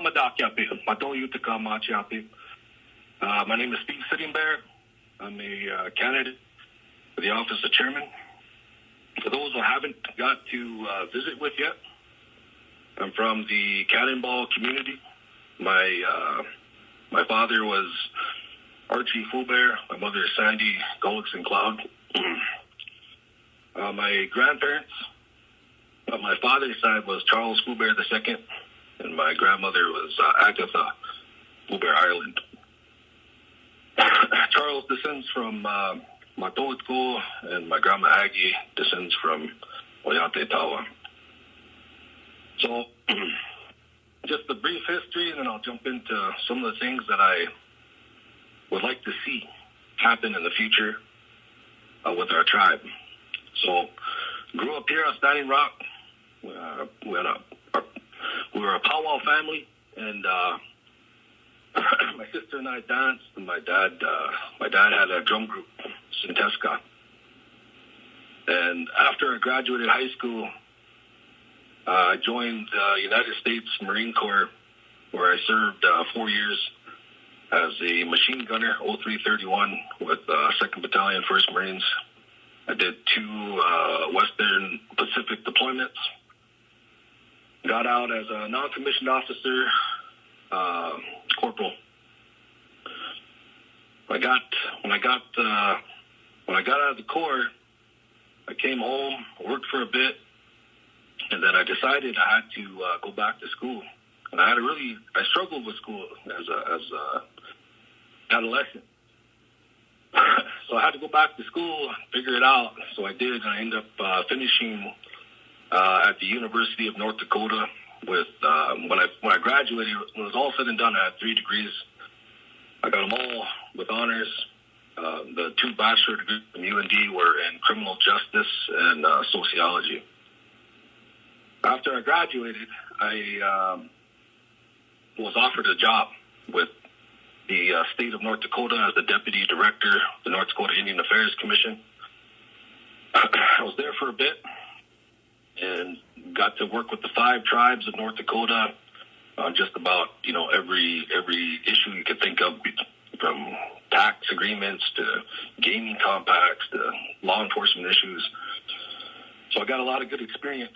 My name is Steve Sitting Bear. I'm a candidate for the office of chairman. For those who haven't got to visit with yet, I'm from the Cannonball community. My father was Archie Foubert. My mother is Sandy Gullickson Cloud. My grandparents, on my father's side, was Charles Foubert II, and my grandmother was Agatha Foubert Ireland. Charles descends from Matowitko, and my grandma Aggie descends from Oyate Tawa. So, just a brief history, and then I'll jump into some of the things that I would like to see happen in the future with our tribe. So, grew up here on Standing Rock. We were a powwow family, and my sister and I danced, and my dad had a drum group, Sinteska. And after I graduated high school, I joined the United States Marine Corps, where I served 4 years as a machine gunner, 0331, with 2nd Battalion, 1st Marines. I did 2 Western Pacific deployments. Got out as a non-commissioned officer, corporal. When I got out of the Corps, I came home, worked for a bit, and then I decided I had to go back to school. And I struggled with school as a adolescent. So I had to go back to school, figure it out. So I did, and I ended up finishing at the University of North Dakota with, when I graduated, when it was all said and done, I had 3 degrees. I got them all with honors. The 2 bachelor degrees from UND were in criminal justice and sociology. After I graduated, I was offered a job with the state of North Dakota as the deputy director of the North Dakota Indian Affairs Commission. I was there for a bit and got to work with the 5 tribes of North Dakota on just about, every issue you could think of, from tax agreements to gaming compacts to law enforcement issues. So I got a lot of good experience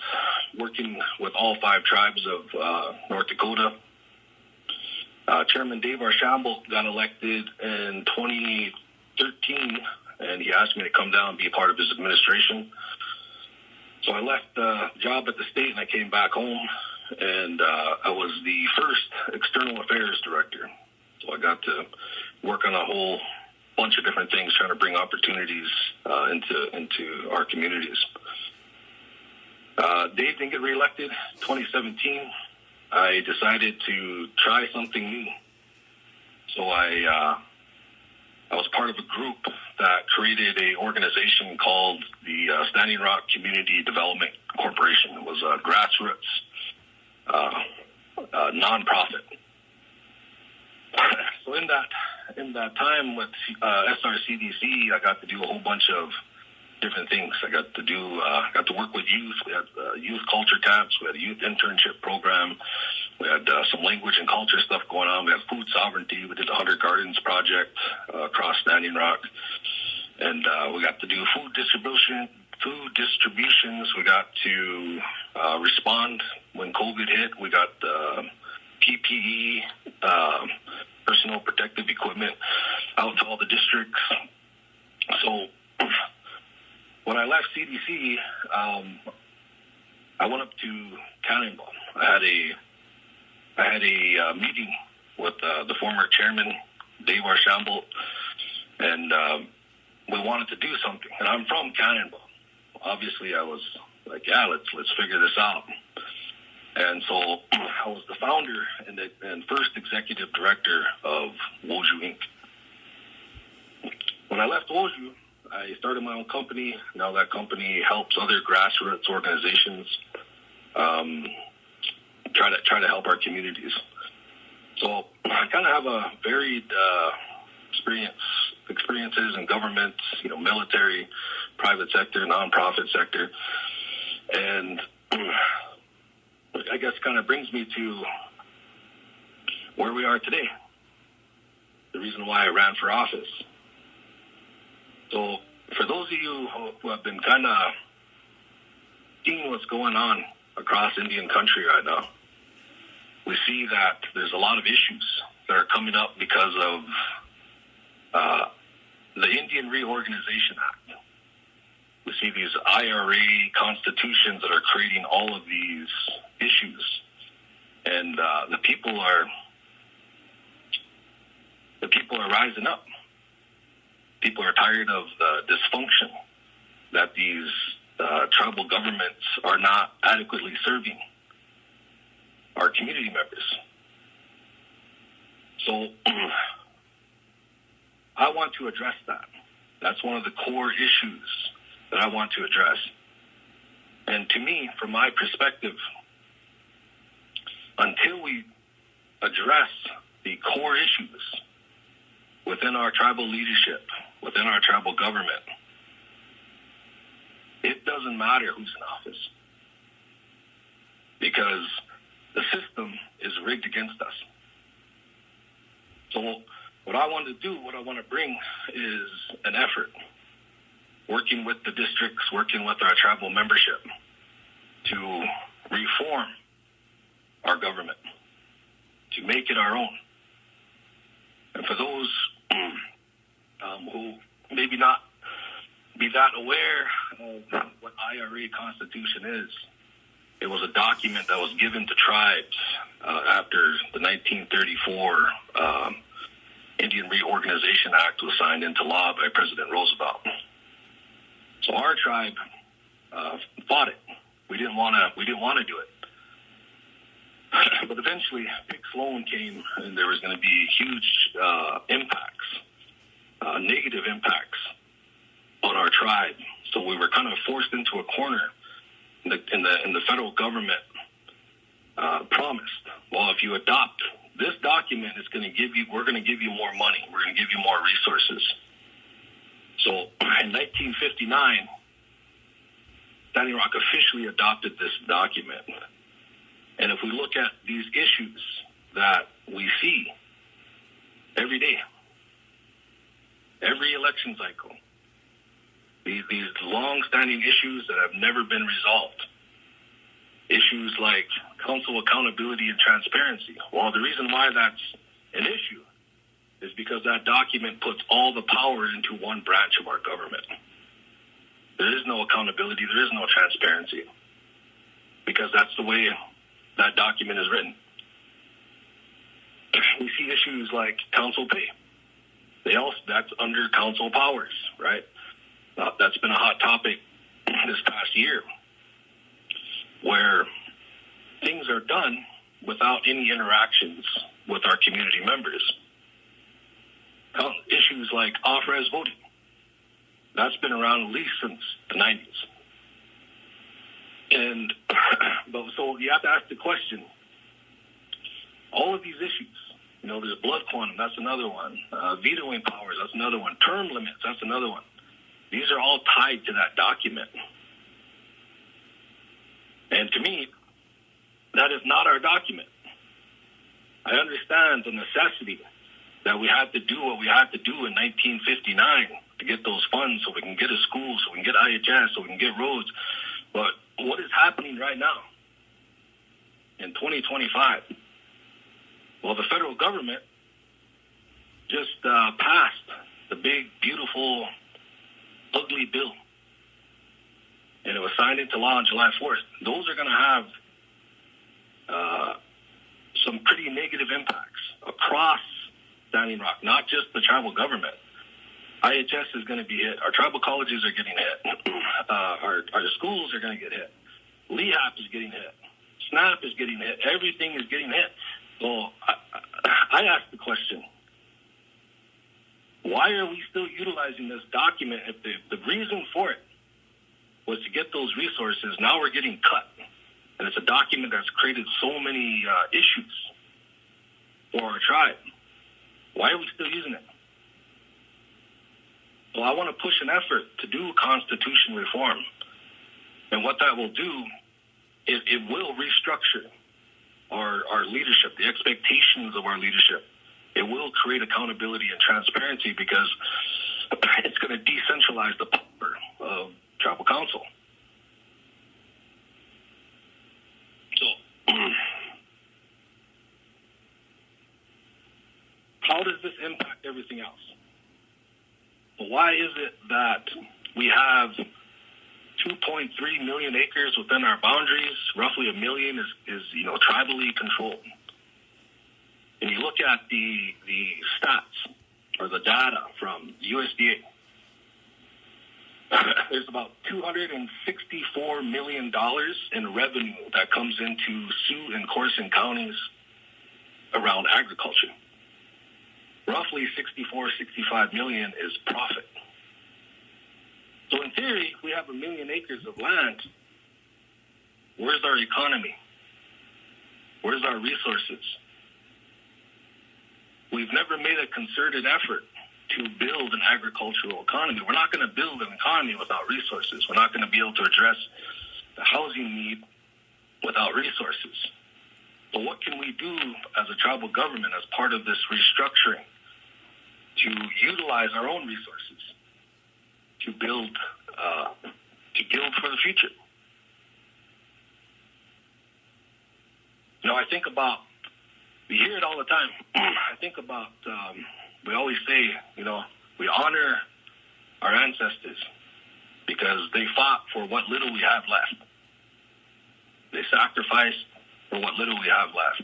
working with all 5 tribes of North Dakota. Chairman Dave Archambault got elected in 2013, and he asked me to come down and be a part of his administration. So I left the job at the state, and I came back home, and I was the first external affairs director. So I got to work on a whole bunch of different things, trying to bring opportunities into our communities. Dave didn't get reelected. 2017, I decided to try something new. So I was part of a group that created an organization called the Standing Rock Community Development Corporation. It was a grassroots nonprofit. So in that time with SRCDC, I got to do a whole bunch of different things. I got to work with youth. We had youth culture camps. We had a youth internship program. We had some language and culture stuff going on. We had food sovereignty. We did the 100 Gardens project across Standing Rock, and we got to do food distributions. We got to respond when COVID hit. We got PPE, personal protective equipment, out to all the districts. So when I left CDC, I went up to Cannonball. I had a meeting with the former chairman, Dave Archambault, and we wanted to do something. And I'm from Cannonball. Obviously, I was like, yeah, let's figure this out. And so I was the founder and first executive director of Woju Inc. When I left Woju, I started my own company. Now that company helps other grassroots organizations try to help our communities. So I kind of have a varied experiences in government, military, private sector, nonprofit sector, and I guess kind of brings me to where we are today. The reason why I ran for office. So for those of you who have been kind of seeing what's going on across Indian country right now, we see that there's a lot of issues that are coming up because of the Indian Reorganization Act. We see these IRA constitutions that are creating all of these issues, and the people are rising up. People are tired of the dysfunction that these tribal governments are not adequately serving our community members. So I want to address that. That's one of the core issues that I want to address. And to me, from my perspective, until we address the core issues within our tribal leadership, within our tribal government, it doesn't matter who's in office, because the system is rigged against us. So what I want to do, what I want to bring is an effort, working with the districts, working with our tribal membership to reform our government, to make it our own. And for those who maybe not be that aware of what IRA Constitution is, it was a document that was given to tribes after the 1934 Indian Reorganization Act was signed into law by President Roosevelt. So our tribe fought it. We didn't want to do it. But eventually, Big Sloan came, and there was going to be huge impacts, negative impacts on our tribe. So we were kind of forced into a corner. In the federal government promised, well, if you adopt this document, we're going to give you more money. We're going to give you more resources. So in 1959, Standing Rock officially adopted this document. And if we look at these issues that we see every day, every election cycle, these long-standing issues that have never been resolved, issues like council accountability and transparency. Well, the reason why that's an issue is because that document puts all the power into one branch of our government. There is no accountability, there is no transparency, because that's the way that document is written. We see issues like council pay. That's under council powers, right? That's been a hot topic this past year, where things are done without any interactions with our community members. Issues like off-res voting, that's been around at least since the 90s. And so you have to ask the question, all of these issues, there's blood quantum, that's another one. Vetoing powers, that's another one. Term limits, that's another one. These are all tied to that document. And to me, that is not our document. I understand the necessity that we had to do what we had to do in 1959 to get those funds so we can get a school, so we can get IHS, so we can get roads. But what is happening right now in 2025? Well, the federal government just passed the big, beautiful, ugly bill, and it was signed into law on July 4th. Those are going to have some pretty negative impacts across Standing Rock, not just the tribal government. IHS is going to be hit. Our tribal colleges are getting hit. Our schools are going to get hit. LEHAP is getting hit. SNAP is getting hit. Everything is getting hit. So I ask the question, why are we still utilizing this document if the reason for it was to get those resources? Now we're getting cut. And it's a document that's created so many issues for our tribe. Why are we still using it? Well, I want to push an effort to do constitution reform. And what that will do is it will restructure our leadership, the expectations of our leadership. It will create accountability and transparency because it's going to decentralize the power of tribal council. So, how does this impact everything else? Why is it that we have 2.3 million acres within our boundaries? Roughly 1 million is tribally controlled. And you look at the stats or the data from USDA, there's about $264 million in revenue that comes into Sioux and Corson counties around agriculture. Roughly 65 million is profit. So in theory, we have 1 million acres of land. Where's our economy? Where's our resources? We've never made a concerted effort to build an agricultural economy. We're not going to build an economy without resources. We're not going to be able to address the housing need without resources. So what can we do as a tribal government as part of this restructuring to utilize our own resources to build for the future? I think about, we hear it all the time. I think about, we always say, we honor our ancestors because they fought for what little we have left. They sacrificed for what little we have left.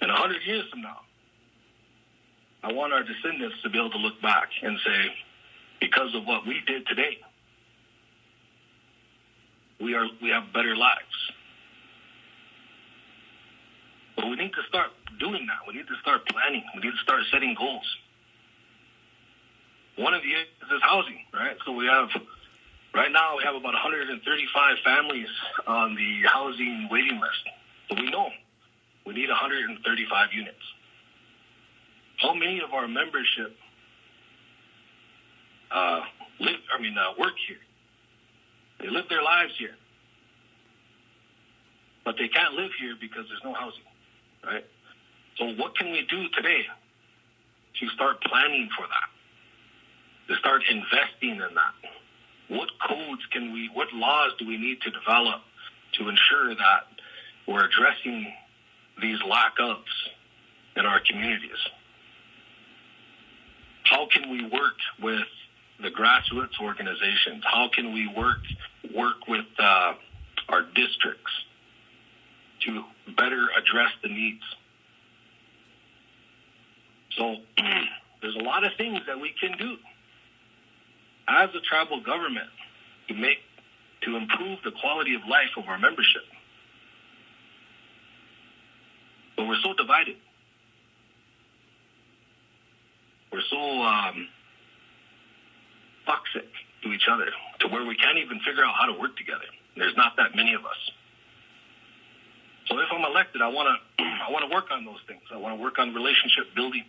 And 100 years from now, I want our descendants to be able to look back and say, because of what we did today, we have better lives. But we need to start doing that. We need to start planning. We need to start setting goals. One of the is housing, right? So right now we have about 135 families on the housing waiting list. So we know we need 135 units. How many of our membership work here? They live their lives here. But they can't live here because there's no housing, right? So what can we do today to start planning for that? To start investing in that? What what laws do we need to develop to ensure that we're addressing these lack ofs in our communities? How can we work with the grassroots organizations? How can we work with our districts to better address the needs? So there's a lot of things that we can do as a tribal government to improve the quality of life of our membership. But we're so divided. We're so toxic to each other to where we can't even figure out how to work together. There's not that many of us. So if I'm elected, I want to work on those things. I want to work on relationship building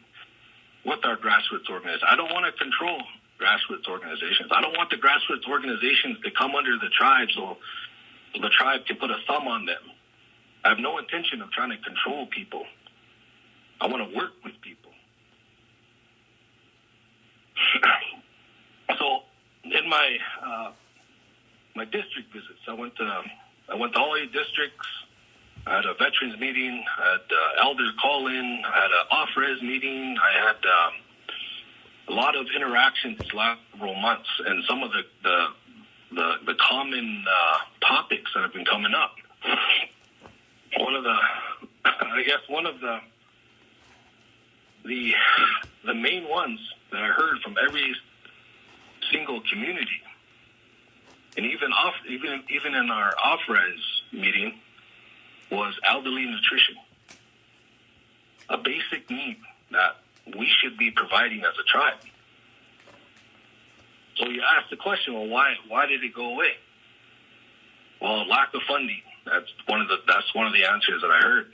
with our grassroots organizations. I don't want to control grassroots organizations. I don't want the grassroots organizations to come under the tribe so the tribe can put a thumb on them. I have no intention of trying to control people. I want to work with people. So in my district visits, I went to all 8 districts. I had a veterans meeting. I had elder call-in. I had an off-res meeting. I had a lot of interactions these last several months, and some of the common topics that have been coming up. One of the main ones that I heard from every single community, and even in our off-res meeting, was elderly nutrition, a basic need that we should be providing as a tribe. So you ask the question, well, why did it go away? Well, lack of funding. That's one of the answers that I heard.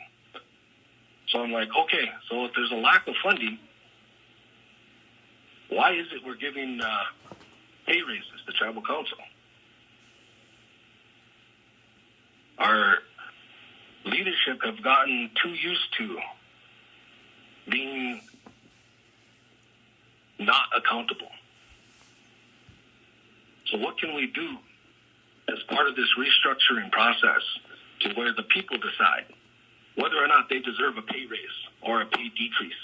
So I'm like, okay, so if there's a lack of funding, why is it we're giving pay raises to tribal council? leadership have gotten too used to being not accountable. So what can we do as part of this restructuring process to where the people decide whether or not they deserve a pay raise or a pay decrease?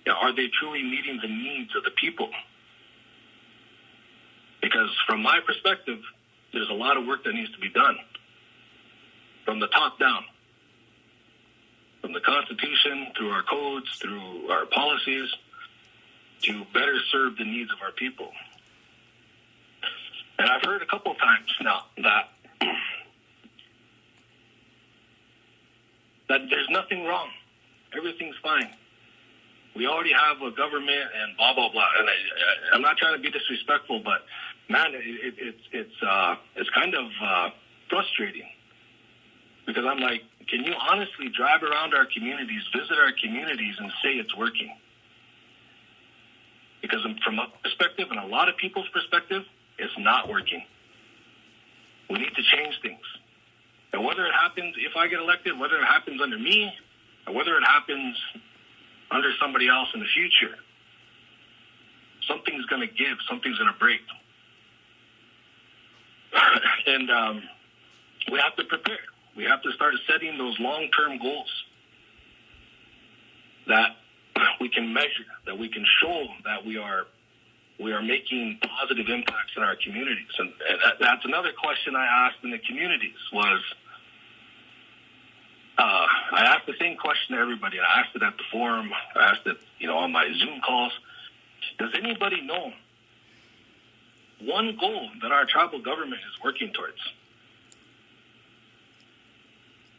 Are they truly meeting the needs of the people? Because from my perspective, there's a lot of work that needs to be done from the top down, from the Constitution, through our codes, through our policies, to better serve the needs of our people. And I've heard a couple of times now that there's nothing wrong. Everything's fine. We already have a government and blah, blah, blah. And I'm not trying to be disrespectful, but, man, it's kind of frustrating. Because I'm like, can you honestly drive around our communities, visit our communities, and say it's working? Because from a perspective, and a lot of people's perspective, it's not working. We need to change things. And whether it happens if I get elected, whether it happens under me, or whether it happens under somebody else in the future, something's going to give, something's going to break. And we have to prepare. We have to start setting those long-term goals that we can measure, that we can show that we are making positive impacts in our communities. And that's another question I asked in the communities was, I asked the same question to everybody. I asked it at the forum. I asked it, on my Zoom calls. Does anybody know one goal that our tribal government is working towards?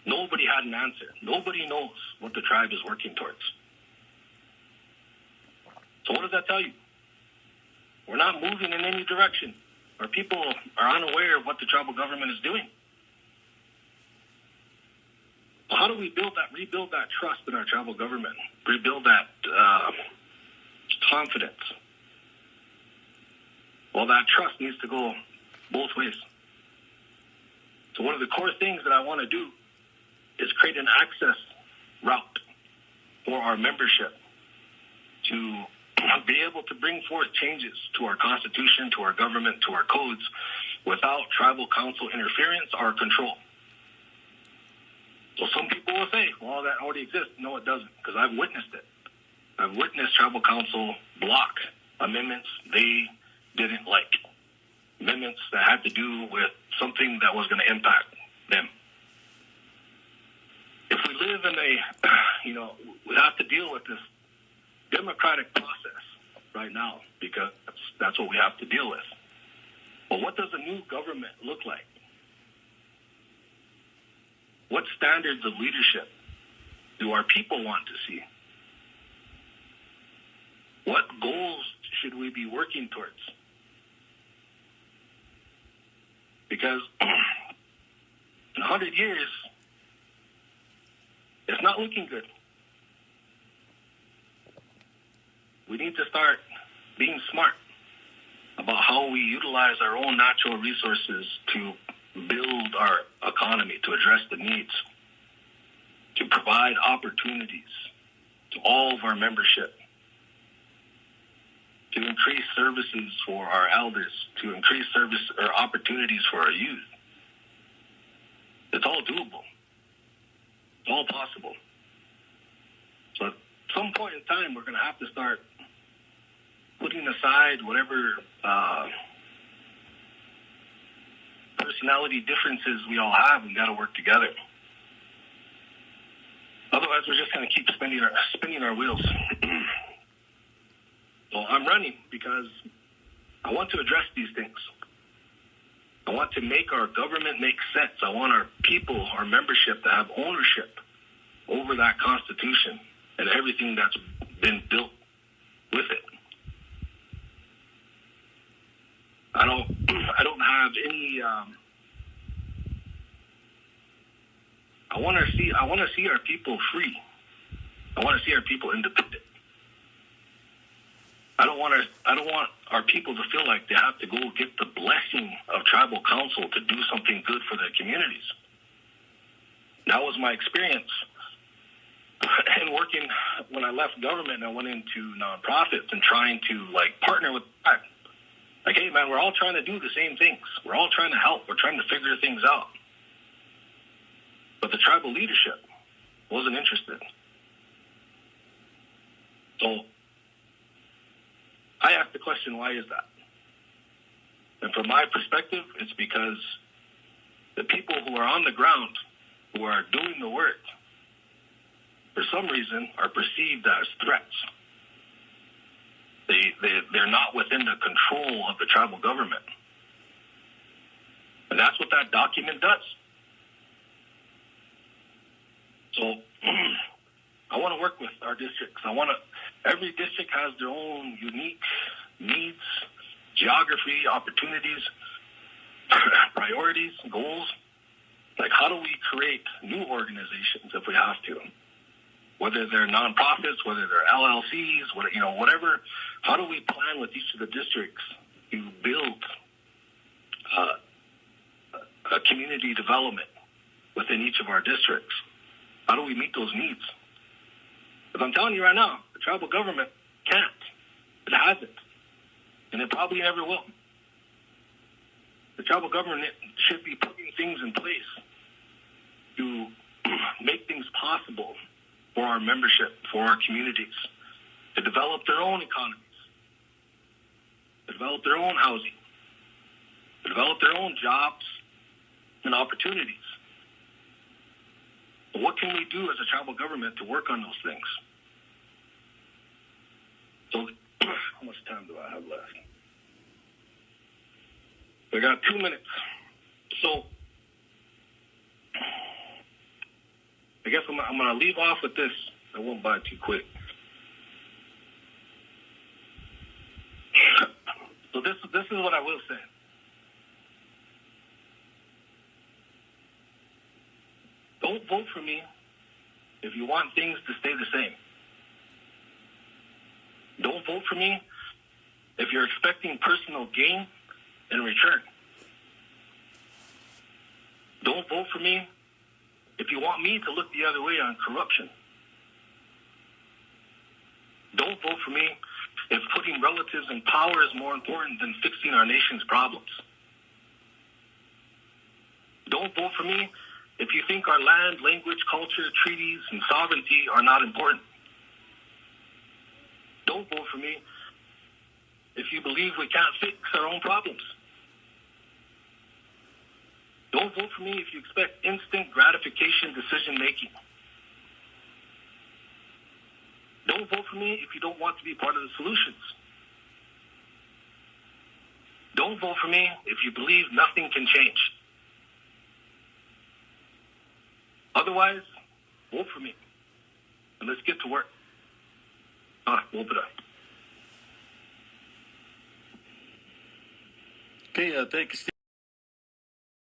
Nobody had an answer. Nobody knows what the tribe is working towards. So what does that tell you? We're not moving in any direction. Our people are unaware of what the tribal government is doing. So how do we rebuild that trust in our tribal government? Rebuild that confidence? Well, that trust needs to go both ways. So one of the core things that I want to do is create an access route for our membership to be able to bring forth changes to our constitution, to our government, to our codes without tribal council interference or control. So some people will say, well, that already exists. No, it doesn't, because I've witnessed it. I've witnessed tribal council block amendments they didn't like, amendments that had to do with something that was going to impact them. If we live in we have to deal with this democratic process right now, because that's what we have to deal with. But what does a new government look like? What standards of leadership do our people want to see? What goals should we be working towards? Because in 100 years, it's not looking good. We need to start being smart about how we utilize our own natural resources to build our economy, to address the needs, to provide opportunities to all of our membership, to increase services for our elders, to increase service or opportunities for our youth. It's all doable. It's all possible. So at some point in time, we're going to have to start putting aside whatever personality differences we all have. We got to work together. Otherwise, we're just going to keep spinning our wheels. So I'm running because I want to address these things. I want to make our government make sense. I want our people, our membership, to have ownership over that Constitution and everything that's been built with it. I don't have any. I want to see our people free. I want to see our people independent. I don't want our people to feel like they have to go get the blessing of tribal council to do something good for their communities. That was my experience. And working, when I left government, I went into nonprofits and trying to partner with that. Like, hey man, we're all trying to do the same things. We're all trying to help. We're trying to figure things out. But the tribal leadership wasn't interested. So I asked the question, why is that? And from my perspective, it's because the people who are on the ground, who are doing the work, for some reason, are perceived as threats. They're not within the control of the tribal government. And that's what that document does. So I want to work with our districts. Every district has their own unique needs, geography, opportunities, priorities, goals. Like, how do we create new organizations if we have to? Whether they're nonprofits, whether they're LLCs, whatever. How do we plan with each of the districts to build a community development within each of our districts? How do we meet those needs? Because I'm telling you right now, the tribal government can't. It hasn't. And it probably never will. The tribal government should be putting things in place to make things possible for our membership, for our communities, to develop their own economies, to develop their own housing, to develop their own jobs and opportunities. But what can we do as a tribal government to work on those things? So, how much time do I have left? I got 2 minutes. So, I guess I'm going to leave off with this. I won't buy it too quick. So this is what I will say. Don't vote for me if you want things to stay the same. Don't vote for me if you're expecting personal gain in return. Don't vote for me if you want me to look the other way on corruption. Don't vote for me if putting relatives in power is more important than fixing our nation's problems. Don't vote for me if you think our land, language, culture, treaties, and sovereignty are not important. Don't vote for me if you believe we can't fix our own problems. Don't vote for me if you expect instant gratification decision-making. Don't vote for me if you don't want to be part of the solutions. Don't vote for me if you believe nothing can change. Otherwise, vote for me. And let's get to work. We'll put up. Okay, thank you, Steve.